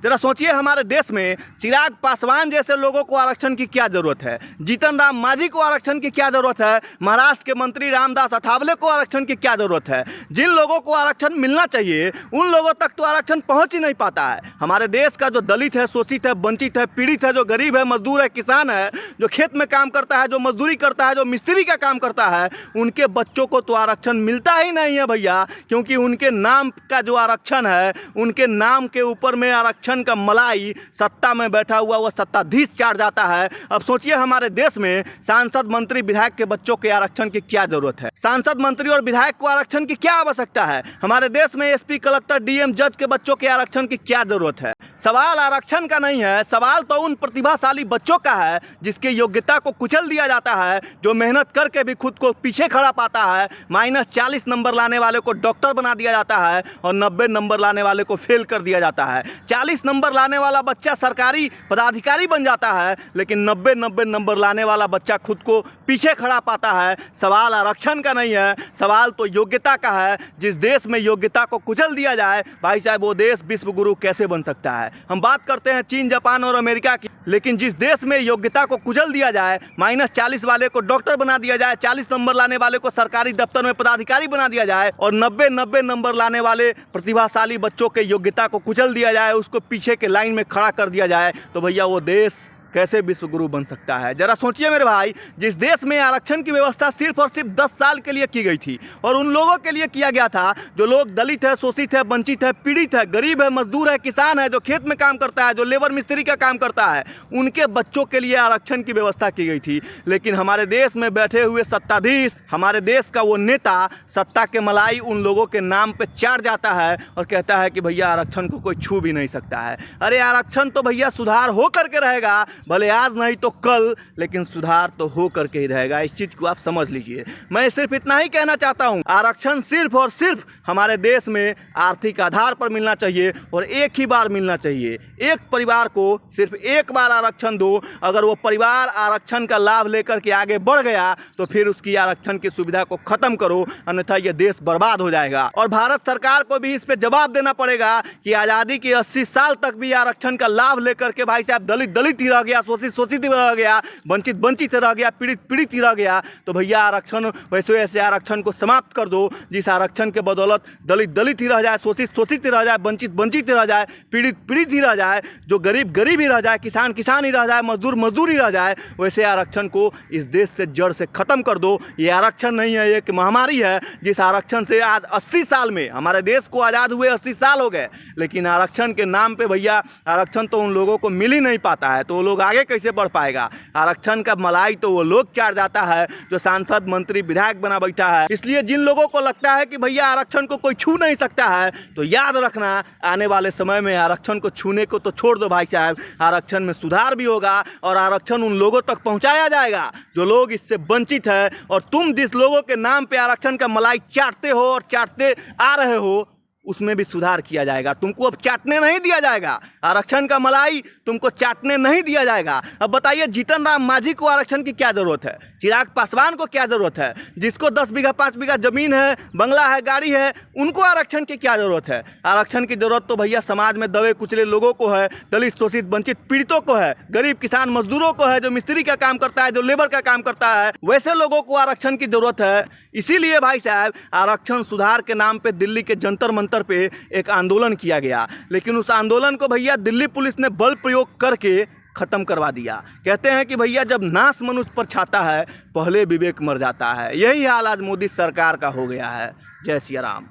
जरा सोचिए, हमारे देश में चिराग पासवान जैसे लोगों को आरक्षण की क्या जरूरत है, जीतन राम मांझी को आरक्षण की क्या जरूरत है, महाराष्ट्र के मंत्री रामदास अठावले को आरक्षण की क्या जरूरत है। जिन लोगों को आरक्षण मिलना चाहिए उन लोगों तक तो आरक्षण पहुंच ही नहीं पाता है। हमारे देश का जो दलित है, शोषित है, वंचित है, पीड़ित है, जो गरीब है, मजदूर है, किसान है, जो खेत में काम करता है, जो मजदूरी करता है, जो मिस्त्री का काम करता है, उनके बच्चों को तो आरक्षण मिलता ही नहीं है भैया। क्योंकि उनके नाम का जो आरक्षण है, उनके नाम के ऊपर में आरक्षण का मलाई सत्ता में बैठा हुआ वो सत्ताधीश चाट जाता है। अब सोचिए, हमारे देश में सांसद, मंत्री, विधायक के बच्चों के आरक्षण की क्या जरूरत है। सांसद, मंत्री और विधायक को आरक्षण की क्या आवश्यकता है। हमारे देश में एसपी, कलेक्टर, डीएम, जज के बच्चों के आरक्षण की क्या जरूरत है। सवाल आरक्षण का नहीं है, सवाल तो उन प्रतिभाशाली बच्चों का है जिसकी योग्यता को कुचल दिया जाता है, जो मेहनत करके भी खुद को पीछे खड़ा पाता है। -40 नंबर लाने वाले को डॉक्टर बना दिया जाता है और 90 नंबर लाने वाले को फेल कर दिया जाता है। 40 नंबर लाने वाला बच्चा सरकारी पदाधिकारी बन जाता है, लेकिन 90 नंबर लाने वाला बच्चा खुद को पीछे खड़ा पाता है। सवाल आरक्षण का नहीं है, सवाल तो योग्यता का है। जिस देश में योग्यता को कुचल दिया जाए भाई साहब, वो देश विश्व गुरु कैसे बन सकता है। हम बात करते हैं चीन, जापान और अमेरिका की, लेकिन जिस देश में योग्यता को कुचल दिया जाए, -40 वाले को डॉक्टर बना दिया जाए, 40 नंबर लाने वाले को सरकारी दफ्तर में पदाधिकारी बना दिया जाए और 90 नंबर लाने वाले प्रतिभाशाली बच्चों के योग्यता को कुचल दिया जाए, उसको पीछे के लाइन में खड़ा कर दिया जाए, तो भैया वो देश कैसे विश्वगुरु बन सकता है। जरा सोचिए मेरे भाई, जिस देश में आरक्षण की व्यवस्था सिर्फ और सिर्फ 10 साल के लिए की गई थी और उन लोगों के लिए किया गया था जो लोग दलित है, शोषित है, वंचित है, पीड़ित है, गरीब है, मजदूर है, किसान है, जो खेत में काम करता है, जो लेबर मिस्त्री का काम करता है, उनके बच्चों के लिए आरक्षण की व्यवस्था की गई थी। लेकिन हमारे देश में बैठे हुए सत्ताधीश, हमारे देश का वो नेता सत्ता के मलाई उन लोगों के नाम पे चाट जाता है और कहता है कि भैया आरक्षण को कोई छू भी नहीं सकता है। अरे आरक्षण तो भैया सुधार हो करके रहेगा, भले आज नहीं तो कल, लेकिन सुधार तो हो करके ही रहेगा। इस चीज को आप समझ लीजिए। मैं सिर्फ इतना ही कहना चाहता हूं, आरक्षण सिर्फ और सिर्फ हमारे देश में आर्थिक आधार पर मिलना चाहिए और एक ही बार मिलना चाहिए। एक परिवार को सिर्फ एक बार आरक्षण दो। अगर वो परिवार आरक्षण का लाभ लेकर के आगे बढ़ गया तो फिर उसकी आरक्षण की सुविधा को खत्म करो, अन्यथा ये देश बर्बाद हो जाएगा। और भारत सरकार को भी इस पे जवाब देना पड़ेगा कि आज़ादी के 80 साल तक भी आरक्षण का लाभ लेकर के भाई साहब दलित दलित ही रह गया, शोषित ही रह गया, वंचित वंचित रह गया, पीड़ित पीड़ित ही रह गया। तो भैया आरक्षण वैसे आरक्षण को समाप्त कर दो, जिस आरक्षण के बदौलत दलित दलित ही रह जाए, शोषित शोषित ही रह जाए, वंचित वंचित ही रह जाए, पीड़ित पीड़ित ही रह जाए, जो गरीब गरीब ही रह जाए, किसान किसान ही रह जाए, मजदूर मजदूर ही रह जाए। वैसे आरक्षण को इस देश से जड़ से खत्म कर दो। ये आरक्षण नहीं है, एक महामारी है। जिस आरक्षण से आज 80 साल में हमारे देश को आज़ाद हुए 80 साल हो गए, लेकिन आरक्षण के नाम पे भैया आरक्षण तो उन लोगों को मिल ही नहीं पाता है, तो वो लोग आगे कैसे बढ़ पाएगा। आरक्षण का मलाई तो वो लोग चाट जाता है जो सांसद, मंत्री, विधायक बना बैठा है। इसलिए जिन लोगों को लगता है कि भैया आरक्षण को कोई छू नहीं सकता है, तो याद रखना, आने वाले समय में आरक्षण को छूने को तो छोड़ दो भाई साहब, आरक्षण में सुधार भी होगा और आरक्षण उन लोगों तक पहुंचाया जाएगा जो लोग इससे वंचित है। और तुम जिस लोगों के नाम पे आरक्षण का मलाई चाटते हो और चाटते आ रहे हो, उसमें भी सुधार किया जाएगा। तुमको अब चाटने नहीं दिया जाएगा, आरक्षण का मलाई तुमको चाटने नहीं दिया जाएगा। अब बताइए, जीतन राम मांझी को आरक्षण की क्या जरूरत है, चिराग पासवान को क्या जरूरत है, जिसको 10 बीघा 5 बीघा जमीन है, बंगला है, गाड़ी है, उनको आरक्षण की क्या जरूरत है। आरक्षण की जरूरत तो भैया समाज में दबे कुचले लोगों को है, दलित शोषित वंचित पीड़ितों को है, गरीब किसान मजदूरों को है, जो मिस्त्री का काम करता है, जो लेबर का काम करता है, वैसे लोगों को आरक्षण की जरूरत है। इसीलिए भाई साहब आरक्षण सुधार के नाम पे दिल्ली के जंतर मंतर पे एक आंदोलन किया गया, लेकिन उस आंदोलन को भैया दिल्ली पुलिस ने बल प्रयोग करके खत्म करवा दिया। कहते हैं कि भैया जब नाश मनुष्य पर छाता है, पहले विवेक मर जाता है। यही हाल आज मोदी सरकार का हो गया है। जय सिया राम।